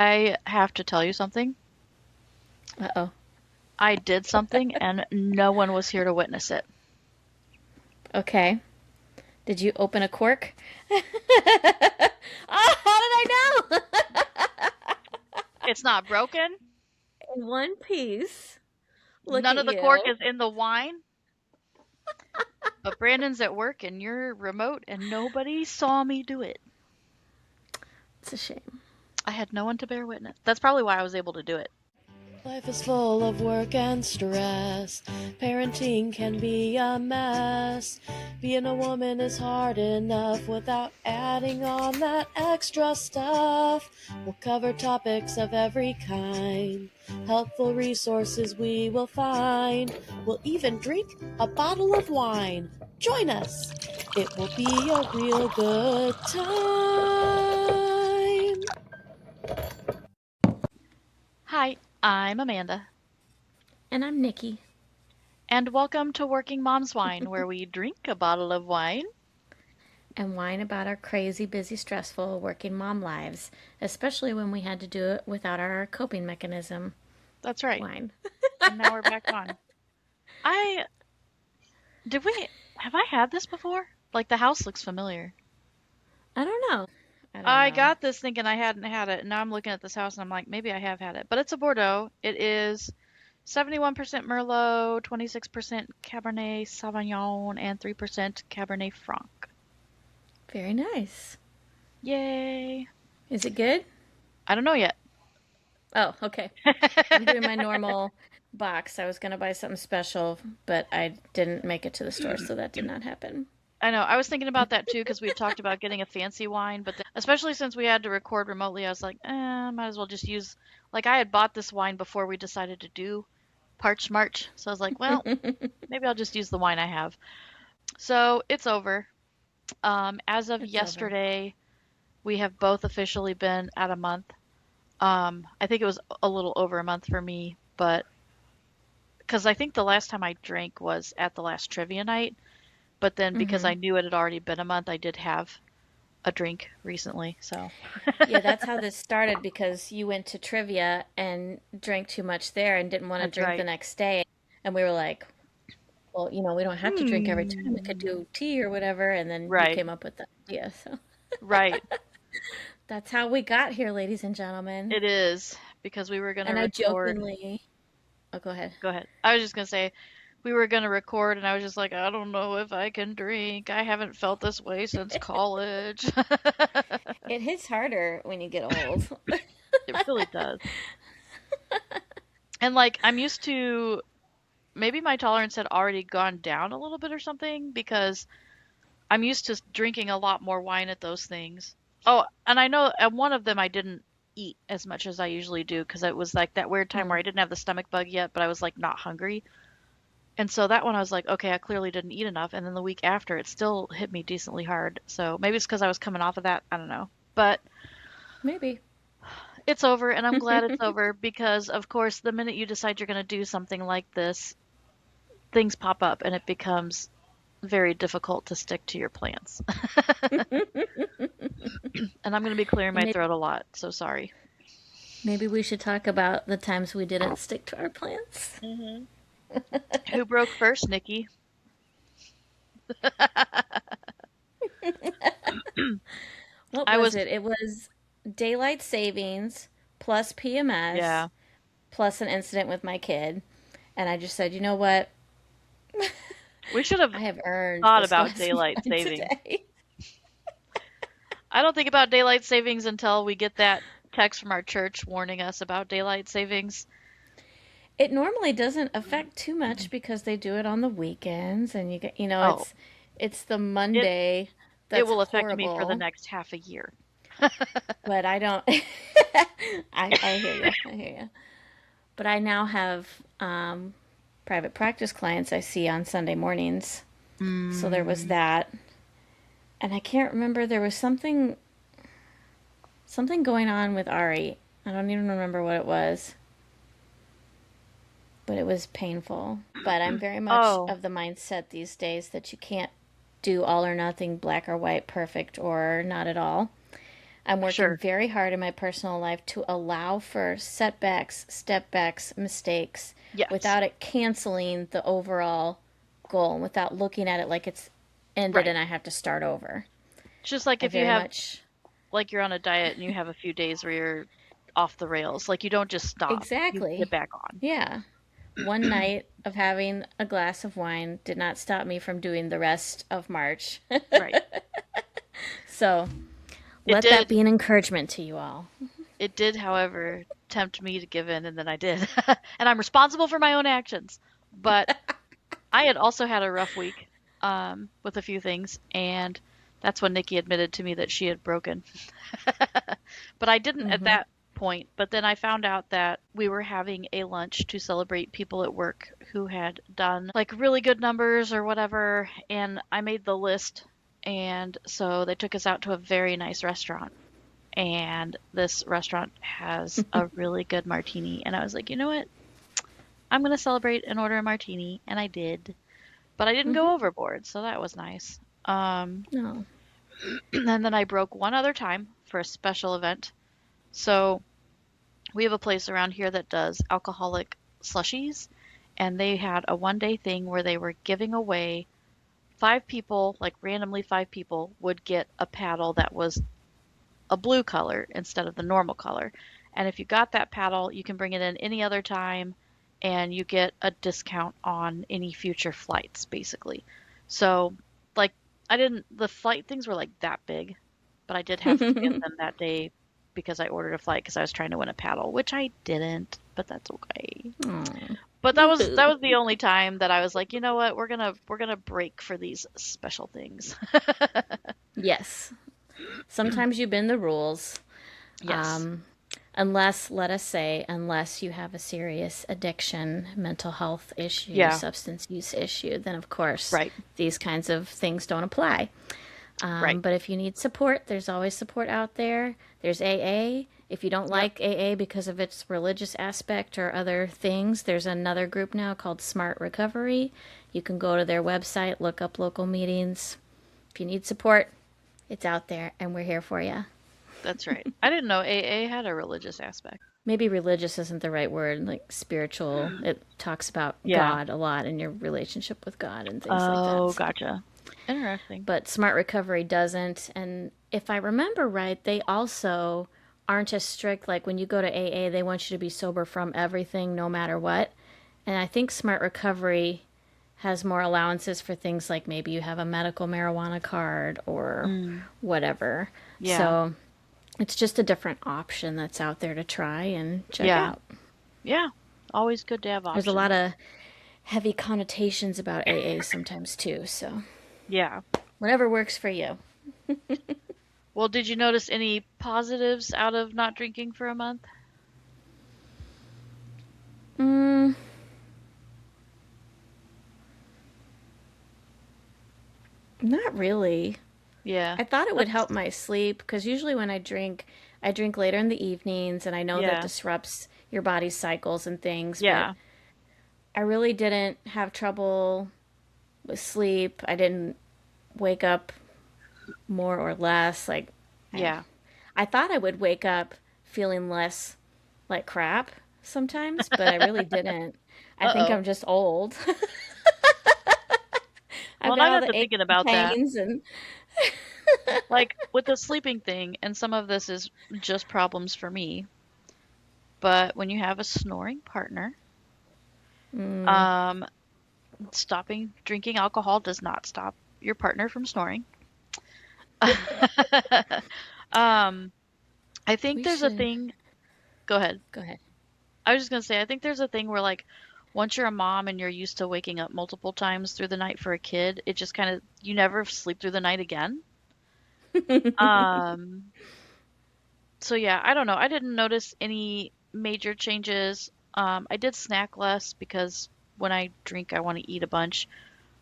I have to tell you something. Uh-oh. I did something and no one was here to witness it. Okay. Did you open a cork? Oh, how did I know? It's not broken. In one piece. Look None at of the cork you. is in the wine, but Brandon's at work and you're remote and nobody saw me do it. It's a shame. I had no one to bear witness. That's probably why I was able to do it. Life is full of work and stress. Parenting can be a mess. Being a woman is hard enough without adding on that extra stuff. We'll cover topics of every kind. Helpful resources we will find. We'll even drink a bottle of wine. Join us. It will be a real good time. Hi, I'm Amanda, And I'm Nikki. and welcome to Working Mom's Wine, where we drink a bottle of wine. And whine about our crazy, busy, stressful working mom lives, especially when we had to do it without our coping mechanism. That's right. Whine. And now we're back on. I did we have I had this before? Like the house looks familiar. I don't know. I don't I know. got this thinking I hadn't had it, and now I'm looking at this house and I'm like, maybe I have had it. But it's a Bordeaux. It is 71% Merlot, 26% Cabernet Sauvignon, and 3% Cabernet Franc. Very nice. Yay. Is it good? I don't know yet. Oh, okay. I'm doing my normal box. I was going to buy something special, but I didn't make it to the store, so that did not happen. I know. I was thinking about that too because we had talked about getting a fancy wine, but then, especially since we had to record remotely, I was like, might as well just use. Like I had bought this wine before we decided to do Parched March, so I was like, well, maybe I'll just use the wine I have. So it's over. As of It's over. yesterday, we have both officially been at a month. I think it was a little over a month for me, but because I think the last time I drank was at the last trivia night, but then because Hmm. I knew it had already been a month, I did have a drink recently. So Yeah, that's how this started because you went to trivia and drank too much there and didn't want to that's drink the right. next day. And we were like, well, we don't have to drink every time. We could Hmm. do tea or whatever. And then you Right, came up with the idea. So right. that's how we got here, ladies and gentlemen. It is because we were going to And I record. jokingly, oh, go ahead. Go ahead. I was just going to say we were going to record, and I was just like, I don't know if I can drink. I haven't felt this way since college. It hits harder when you get old. It really does. And like, I'm used to maybe my tolerance had already gone down a little bit or something because I'm used to drinking a lot more wine at those things. Oh, and I know at one of them I didn't eat as much as I usually do because it was like that weird time where Mm, I didn't have the stomach bug yet, but I was like not hungry. And so that one I was like, okay, I clearly didn't eat enough. And then the week after, it still hit me decently hard. So maybe it's because I was coming off of that. I don't know. But maybe. it's over, and I'm glad it's over because, of course, the minute you decide you're going to do something like this, things pop up and it becomes very difficult to stick to your plans. And I'm going to be clearing my maybe throat a lot, so sorry. maybe we should talk about the times we didn't stick to our plans. Hmm. Who broke first, Nikki? What I was was, it? It was daylight savings plus PMS yeah. plus an incident with my kid. And I just said, you know what? We should have I have earned thought this about glass of daylight wine savings. today. I don't think about daylight savings until we get that text from our church warning us about daylight savings. It normally doesn't affect too much because they do it on the weekends and you get, Oh, it's the it Monday it that's will affect me for the horrible. next half a year. But I don't I hear you. I hear you. But I now have private practice clients I see on Sunday mornings. So there was Mm, that. And I can't remember there was something going on with Ari. I don't even remember what it was, but it was painful. But I'm very much oh, of the mindset these days that you can't do all or nothing, black or white, perfect or not at all. I'm working Sure. very hard in my personal life to allow for setbacks, stepbacks, mistakes Yes. without it canceling the overall goal and without looking at it like it's ended Right. and I have to start over. It's just like I if you very have, much, like you're on a diet and you have a few days where you're off the rails. Like you don't just stop. You get exactly. back on. Yeah. One night of having a glass of wine did not stop me from doing the rest of March. Right. So It let that did be an encouragement to you all. it did, however, tempt me to give in and then I did. And I'm responsible for my own actions. But I had also had a rough week with a few things, and that's when Nikki admitted to me that she had broken. But I didn't at Mm-hmm. that point. But then I found out that we were having a lunch to celebrate people at work who had done like really good numbers or whatever, and I made the list. And so they took us out to a very nice restaurant. And this restaurant has a really good martini. And I was like, you know what? I'm going to celebrate and order a martini. And I did. But I didn't Mm-hmm. go overboard, so that was nice. No. And then I broke one other time for a special event. So we have a place around here that does alcoholic slushies, and they had a 1 day thing where they were giving away 5 people, like randomly 5 people, would get a paddle that was a blue color instead of the normal color. And if you got that paddle, you can bring it in any other time and you get a discount on any future flights, basically. So, like, I didn't, the flight things were like that big, but I did have to get them that day because I ordered a flight because I was trying to win a paddle, which I didn't, but that's okay. Oh. But that Boo. was the only time that I was like, you know what, we're gonna break for these special things. Yes. Sometimes you bend the rules. Yes. Um, unless, let us say, unless you have a serious addiction, mental health issue, Yeah. substance use issue, then of course Right. these kinds of things don't apply. Right. But if you need support, there's always support out there. There's AA. If you don't Yep. like AA because of its religious aspect or other things, there's another group now called Smart Recovery. You can go to their website, look up local meetings. If you need support, it's out there, and we're here for you. That's right. I didn't know AA had a religious aspect. Maybe religious isn't the right word, like spiritual. It talks about Yeah. God a lot and your relationship with God and things like that. Oh, So, gotcha. Interesting. but Smart Recovery doesn't. And if I remember right, they also aren't as strict. Like when you go to AA, they want you to be sober from everything, no matter what. And I think Smart Recovery has more allowances for things like maybe you have a medical marijuana card or Mm, whatever. yeah. So it's just a different option that's out there to try and check Yeah. out. Yeah. Always good to have There's a options. lot of heavy connotations about AA sometimes too, so Yeah. whatever works for you. Well, did you notice any positives out of not drinking for a month? Mm, not really. Yeah. I thought it would That's help my sleep because usually when I drink later in the evenings, and I know that yeah. disrupts your body's cycles and things, but Yeah. I really didn't have trouble with sleep. I didn't wake up more or less. Like, I, Yeah. I thought I would wake up feeling less like crap sometimes, but I really didn't. I think Uh-oh. I'm just old. Well, I've and got I all got the to aches thinking and about that. pains and Like with the sleeping thing, and some of this is just problems for me, but when you have a snoring partner, mm, um, stopping drinking alcohol does not stop your partner from snoring. Um, I think we there's a should thing. Go ahead. go ahead. I was just gonna say, I think there's a thing where like once you're a mom and you're used to waking up multiple times through the night for a kid, it just kind of you never sleep through the night again. Um, so yeah, I don't know. I didn't notice any major changes. I did snack less because when I drink, I want to eat a bunch.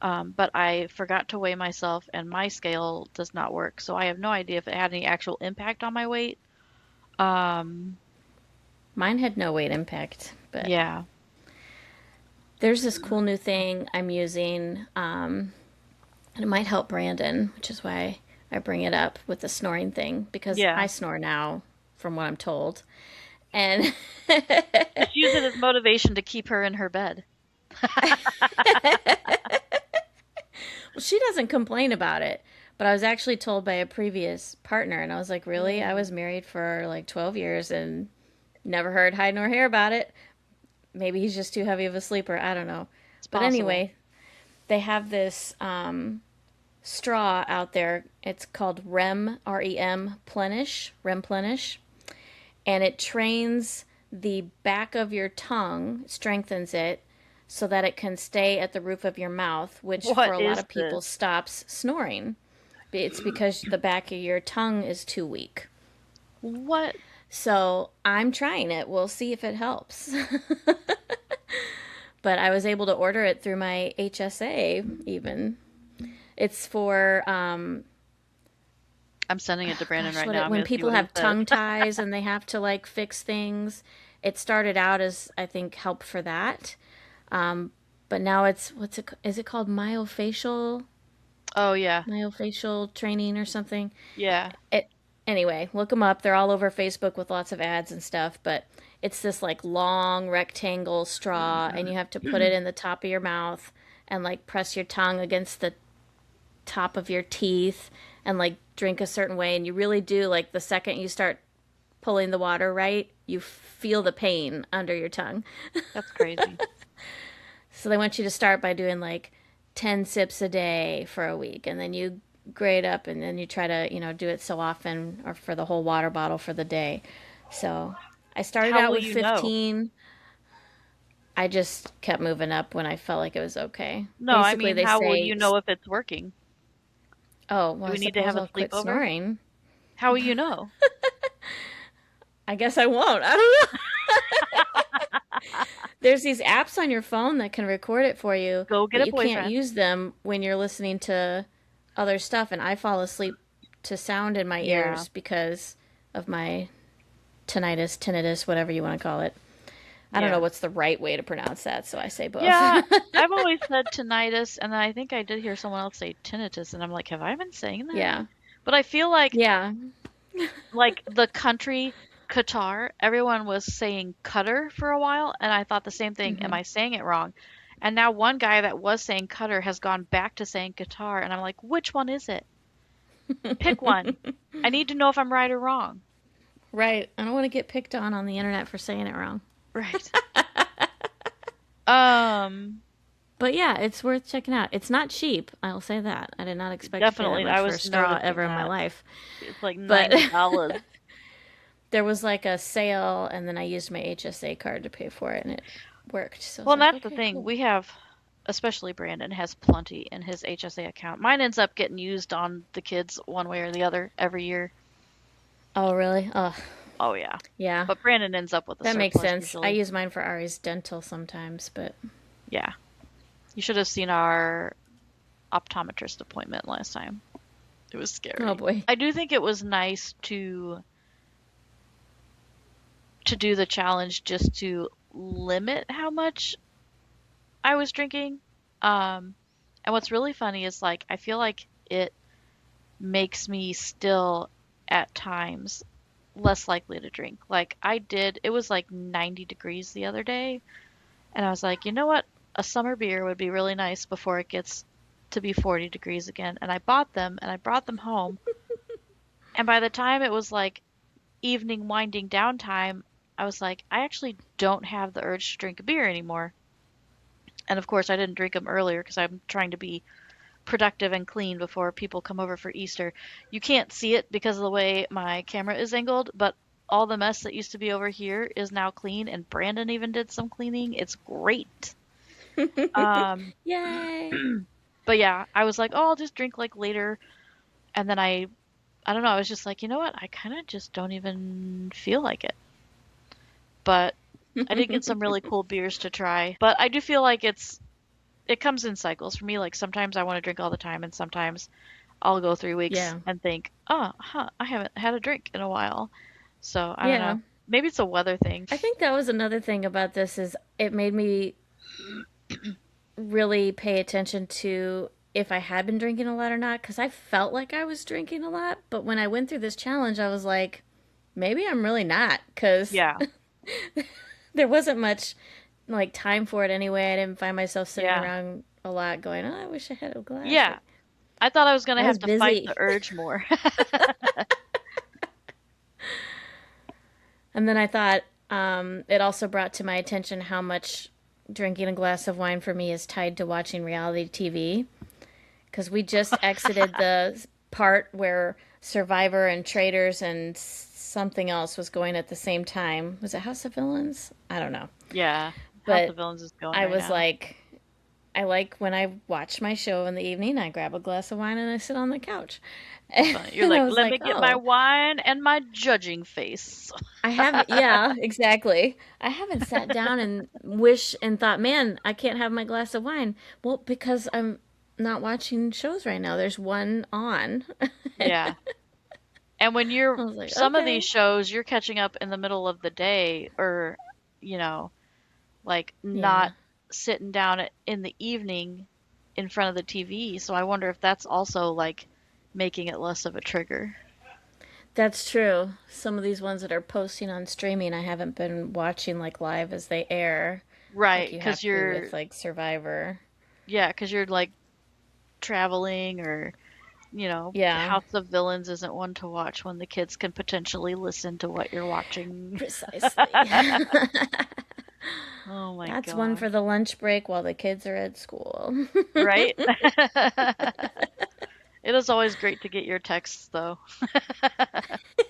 But I forgot to weigh myself, and my scale does not work, so I have no idea if it had any actual impact on my weight. Um, Mine had no weight impact, but yeah. there's this cool new thing I'm using, and it might help Brandon, which is why I I bring it up with the snoring thing because Yeah. I snore now, from what I'm told. And Just use it as motivation to keep her in her bed. well, she doesn't complain about it. But I was actually told by a previous partner, and I was like, really? I Mm. was married for like 12 years and never heard hide nor hair about it. Maybe he's just too heavy of a sleeper. I don't know. It's But possible. anyway, they have this straw out there. It's called REM, Plenish, and it trains the back of your tongue, strengthens it so that it can stay at the roof of your mouth, which for What a lot is of people this? stops snoring. It's because the back of your tongue is too weak. What? So I'm trying it. We'll see if it helps. But I was able to order it through my HSA even. It's for I'm sending it to Brandon gosh, right now. I'm when gonna see people what he have says. tongue ties and they have to like fix things. It started out as I think help for that, but now it's is it called Oh yeah. myofascial training or something? Yeah. It anyway, look them up. They're all over Facebook with lots of ads and stuff, but it's this like long rectangle straw and you have to put it in the top of your mouth and like press your tongue against the top of your teeth and like drink a certain way, and you really do, like the second you start pulling the water right, you feel the pain under your tongue. That's crazy. So they want you to start by doing like 10 sips a day for a week, and then you grade up, and then you try to, do it so often or for the whole water bottle for the day. So I started How out will with you know? 15. I just kept moving up when I felt like it was okay. No, I Basically, mean, they how will say, you know if it's working? oh, well, Do I we need to suppose have a I'll quit sleepover? snoring. How will you know? I guess I won't. I don't know. There's these apps on your phone that can record it for you, Go get but a you can't boyfriend. use them when you're listening to other stuff. And I fall asleep to sound in my Yeah. ears because of my tinnitus, whatever you want to call it. I don't know Yeah. what's the right way to pronounce that, so I say both. Yeah, I've always said tinnitus, and then I think I did hear someone else say tinnitus, and I'm like, have I been saying that? Yeah. But I feel Yeah. like the country Qatar, everyone was saying Qatar for a while, and I thought the same thing. Am Hmm. I saying it wrong? And now one guy that was saying Qatar has gone back to saying Qatar, and I'm like, which one is it? Pick one. I need to know if I'm right or wrong. Right. I don't want to get picked on the internet for saying it wrong. Right. Um, But yeah, it's worth checking out. It's not cheap, I'll say that. I did not expect to pay that definitely. much I for a was straw noticing ever in my that. life. It's like But $90. there was like a sale, and then I used my HSA card to pay for it, and it worked. So I Well, was and like, that's the okay, thing. cool. We have, especially Brandon, has plenty in his HSA account. Mine ends up getting used on the kids one way or the other every year. Oh, really? Oh, Oh, yeah. yeah. But Brandon ends up with a That makes surplus sense. I usually. use mine for Ari's dental sometimes, but Yeah. You should have seen our optometrist appointment last time. It was oh scary. boy. I do think it was nice to do the challenge just to limit how much I was drinking. Um, and what's really funny is like I feel like it makes me still at times less likely to drink. Like it was like 90 degrees the other day, and I was like, you know what? A summer beer would be really nice before it gets to be 40 degrees again. And I bought them and I brought them home. And by the time it was like evening winding down time, I was like, I actually don't have the urge to drink a beer anymore. And of course, I didn't drink them earlier because I'm trying to be productive and clean before people come over for Easter. You can't see it because of the way my camera is angled, but all the mess that used to be over here is now clean, and Brandon even did some cleaning. It's great. Um, Yay. but yeah, I was like, oh, I'll just drink like later, and then I don't know, I was just like, you know what? I kind of just don't even feel like it. But I did get some really cool beers to try. But I do feel like it comes in cycles for me. Like sometimes I want to drink all the time, and sometimes I'll go 3 weeks Yeah. and think, oh, huh, I haven't had a drink in a while. So I don't Yeah. know. Maybe it's a weather thing. I think that was another thing about this is it made me really pay attention to if I had been drinking a lot or not because I felt like I was drinking a lot. But when I went through this challenge, I was like, maybe I'm really not because Yeah. there wasn't much like time for it anyway. I didn't find myself sitting Yeah. around a lot going, oh, I wish I had a glass. Yeah. Like, I thought I was gonna I was have to fight the busy. urge more. And then I thought it also brought to my attention how much drinking a glass of wine for me is tied to watching reality TV. Because we just exited the part where Survivor and Traders and something else was going at the same time. Was it House of Villains? I don't know. Yeah. House But of Villains is going I right was now. like, I like when I watch my show in the evening, I grab a glass of wine and I sit on the couch. That's funny. You're And like, I was let like, me get my oh, wine and my judging face. I haven't, yeah, exactly. I haven't sat down and wish and thought, man, I can't have my glass of wine. Well, because I'm not watching shows right now. There's one on. I Yeah. And when you're was like, some of these okay. shows, you're catching up in the middle of the day or, you know, like Yeah, not sitting down in the evening in front of the TV. So I wonder if that's also like making it less of a trigger. that's true. Some of these ones that are posting on streaming, I haven't been watching like live as they air, like Right, you 'cause have to with like Survivor. yeah, 'cause you're like traveling or, Yeah, House of Villains isn't one to watch when the kids can potentially listen to what you're watching. precisely. Oh my That's one gosh. for the lunch break while the kids are at school. Right? It is always great to get your texts though,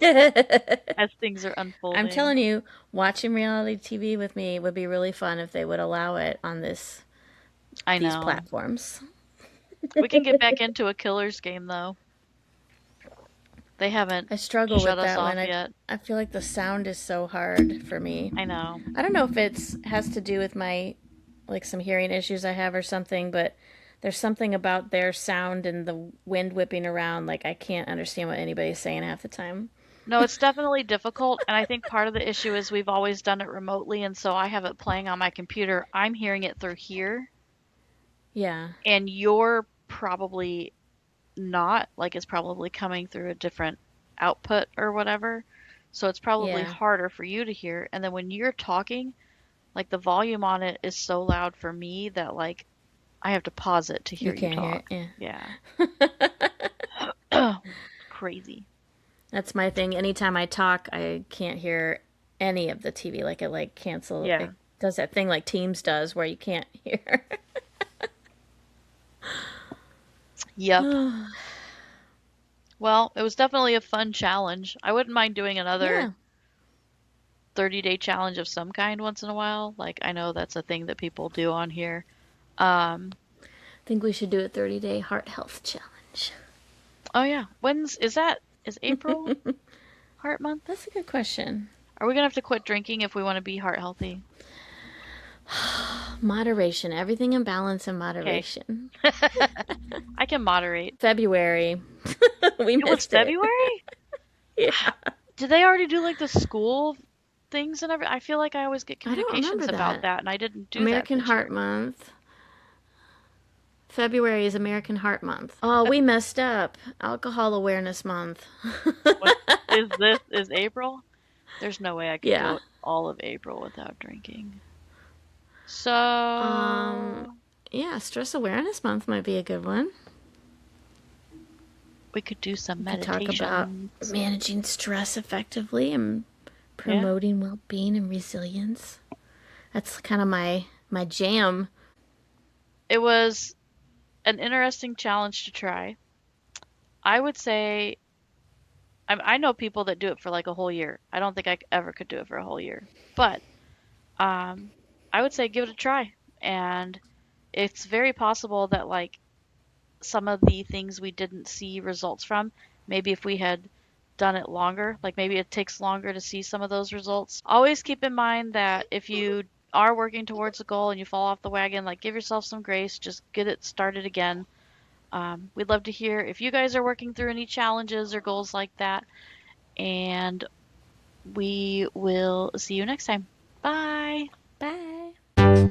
as things are I'm unfolding. telling you, watching reality TV with me would be really fun if they would allow it on I these know. platforms. We can get back into a killer's game though. They haven't I struggle shut with us that off one. yet. I feel like the sound is so hard for me. I know. I don't know if it's has to do with my like some hearing issues I have or something, but there's something about their sound and the wind whipping around like I can't understand what anybody's saying half the time. No, it's definitely difficult, and I think part of the issue is we've always done it remotely, and so I have it playing on my computer. I'm hearing it through here, Yeah. and you're probably not, like it's probably coming through a different output or whatever. So it's probably Yeah. harder for you to hear. And then when you're talking, like the volume on it is so loud for me that like I have to pause it to You hear you can't hear talk. it. Yeah. Yeah. Crazy. That's my thing. Anytime I talk, I can't hear any of the TV. Like it like cancel Yeah. it does that thing like Teams does where you can't hear. Yep. Well, it was definitely a fun challenge. I wouldn't mind doing another Yeah. 30-day challenge of some kind once in a while. Like I know that's a thing that people do on here. Um, I think we should do a 30-day heart health challenge. oh yeah. Is April Heart Month? That's a good question. Are we gonna have to quit drinking if we want to be heart healthy? Moderation. Everything in balance and Okay. moderation. I can moderate. February. We It was missed it. February? Yeah. Did they already do like the school things and everything? I feel like I always get I don't remember communications about that. that and I didn't do that American this Heart year. Month. February is American Heart Month. Oh, we messed up. Alcohol Awareness Month. What is April? There's no way I could Yeah. go all of April without drinking. Um, So yeah, Stress Awareness Month might be a good one. we could do some We could talk about meditations. managing stress effectively and Yeah. promoting well-being and resilience. That's kind of my jam. It was an interesting challenge to try. I would say I know people that do it for like a whole year. I don't think I ever could do it for a whole year. But um, I would say give it a try. And it's very possible that like some of the things we didn't see results from, maybe if we had done it longer, like maybe it takes longer to see some of those results. Always keep in mind that if you are working towards a goal and you fall off the wagon, like give yourself some grace, just get it started again. We'd love to hear if you guys are working through any challenges or goals like that. And we will see you next time. Bye. Bye.